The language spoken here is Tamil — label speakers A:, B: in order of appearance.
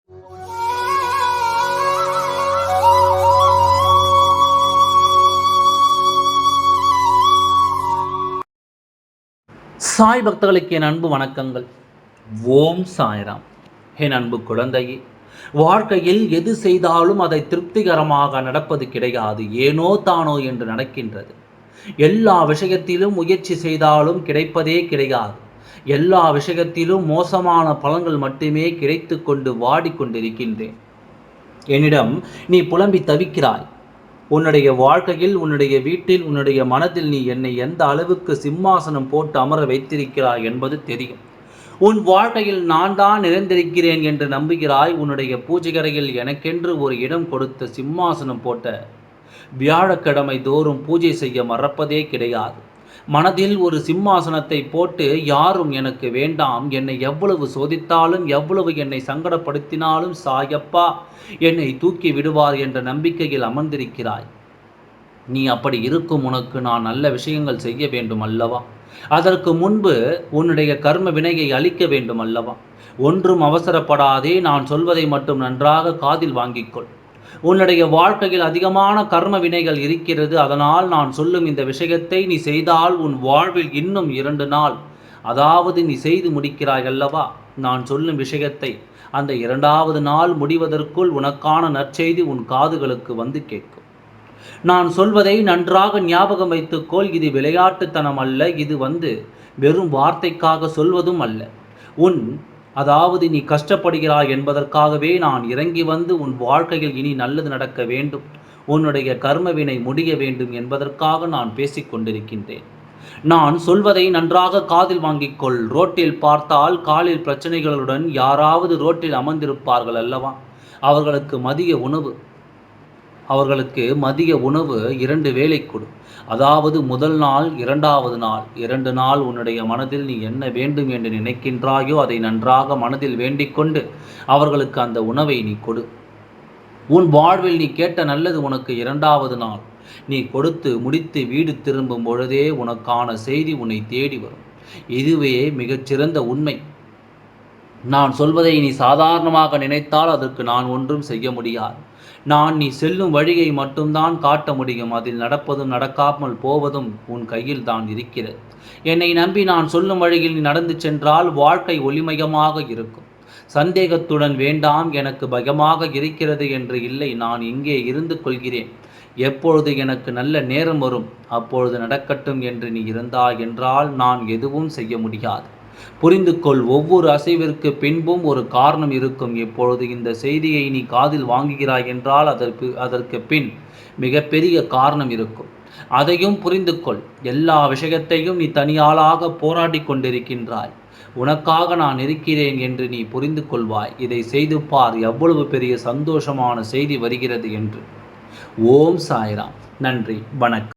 A: சாய் பக்தர்களுக்கு என் அன்பு வணக்கங்கள். ஓம் சாய்ராம். என் அன்பு குழந்தையே, வாழ்க்கையில் எது செய்தாலும் அதை திருப்திகரமாக நடப்பது கிடையாது. ஏனோ தானோ என்று நடக்கின்றது. எல்லா விஷயத்திலும் முயற்சி செய்தாலும் கிடைப்பதே கிடையாது. எல்லா விஷயத்திலும் மோசமான பலன்கள் மட்டுமே கிடைத்து கொண்டு வாடிக்கொண்டிருக்கின்றேன். என்னிடம் நீ புலம்பி தவிக்கிறாய். உன்னுடைய வாழ்க்கையில், உன்னுடைய வீட்டில், உன்னுடைய மனதில் நீ என்னை எந்த அளவுக்கு சிம்மாசனம் போட்டு அமர வைத்திருக்கிறாய் என்பது தெரியும். உன் வாழ்க்கையில் நான் தான் நிறைந்திருக்கிறேன் என்று நம்புகிறாய். உன்னுடைய பூஜைகரையில் எனக்கென்று ஒரு இடம் கொடுத்த சிம்மாசனம் போட்ட வியாழக்கிழமை தோறும் பூஜை செய்ய மறப்பதே கிடையாது. மனதில் ஒரு சிம்மாசனத்தை போட்டு யாரும் எனக்கு வேண்டாம், என்னை எவ்வளவு சோதித்தாலும், எவ்வளவு என்னை சங்கடப்படுத்தினாலும் சாயப்பா என்னை தூக்கி விடுவார் என்ற நம்பிக்கையில் அமர்ந்திருக்கிறாய். நீ அப்படி இருக்கும் உனக்கு நான் நல்ல விஷயங்கள் செய்ய வேண்டும் அல்லவா? அதற்கு முன்பு உன்னுடைய கர்ம வினையை அழிக்க வேண்டும் அல்லவா? ஒன்றும் அவசரப்படாதே. நான் சொல்வதை மட்டும் நன்றாக காதில் வாங்கிக்கொள். உன்னுடைய வாழ்க்கையில் அதிகமான கர்ம வினைகள் இருக்கிறது. அதனால் நான் சொல்லும் இந்த விஷயத்தை நீ செய்தால் உன் வாழ்வில் இன்னும் 2 நாள், அதாவது நீ செய்து முடிக்கிறாய் அல்லவா? நான் சொல்லும் விஷயத்தை அந்த 2வது நாள் முடிவதற்குள் உனக்கான நற்செய்தி உன் காதுகளுக்கு வந்து கேட்கும். நான் சொல்வதை நன்றாக ஞாபகம் வைத்துக்கொள். இது விளையாட்டுத்தனம் அல்ல. இது வெறும் வார்த்தைக்காக சொல்வதும் அல்ல. அதாவது நீ கஷ்டப்படுகிறாய் என்பதற்காகவே நான் இறங்கி வந்து உன் வாழ்க்கையில் இனி நல்லது நடக்க வேண்டும், உன்னுடைய கர்மவினை முடிய வேண்டும் என்பதற்காக நான் பேசிக்கொண்டிருக்கின்றேன். நான் சொல்வதை நன்றாக காதில் வாங்கிக்கொள். ரோட்டில் பார்த்தால் காலில் பிரச்சனைகளுடன் யாராவது ரோட்டில் அமர்ந்திருப்பார்கள் அல்லவா? அவர்களுக்கு மதிய உணவு 2 வேளை கொடு. அதாவது முதல் நாள், 2வது நாள், 2 நாள் உன்னுடைய மனதில் நீ என்ன வேண்டும் என்று நினைக்கின்றாயோ அதை நன்றாக மனதில் வேண்டிக்கொண்டு அவர்களுக்கு அந்த உணவை நீ கொடு. உன் வாழ்வில் நீ கேட்ட நல்லது உனக்கு 2வது நாள் நீ கொடுத்து முடித்து வீடு திரும்பும் பொழுதே உனக்கான செய்தி உன்னை தேடி வரும். இதுவே மிகச்சிறந்த உண்மை. நான் சொல்வதை நீ சாதாரணமாக நினைத்தால் அதற்கு நான் ஒன்றும் செய்ய முடியாது. நீ செல்லும் வழியை மட்டும்தான் காட்ட முடியும். அதில் நடப்பதும் நடக்காமல் போவதும் உன் கையில் தான் இருக்கிறது. என்னை நம்பி நான் சொல்லும் வழியில் நீ நடந்து சென்றால் வாழ்க்கை ஒளிமயமாக இருக்கும். சந்தேகத்துடன் வேண்டாம், எனக்கு பயமாக இருக்கிறது என்று இல்லை. நான் இங்கே இருந்து கொள்கிறேன். எப்பொழுது எனக்கு நல்ல நேரம் வரும் அப்பொழுது நடக்கட்டும் என்று நீ இருந்தாய் என்றால் நான் எதுவும் செய்ய முடியாது. புரிந்து கொள். ஒவ்வொரு அசைவிற்கு பின்பும் ஒரு காரணம் இருக்கும். இப்பொழுது இந்த செய்தியை நீ காதில் வாங்குகிறாய் என்றால் அதற்கு பின் மிகப்பெரிய காரணம் இருக்கும். அதையும் புரிந்து கொள். எல்லா விஷயத்தையும் நீ தனியாளாக போராடி கொண்டிருக்கின்றாய். உனக்காக நான் இருக்கிறேன் என்று நீ புரிந்து கொள்வாய். இதை செய்து பார், எவ்வளவு பெரிய சந்தோஷமான செய்தி வருகிறது என்று. ஓம் சாய்ராம். நன்றி, வணக்கம்.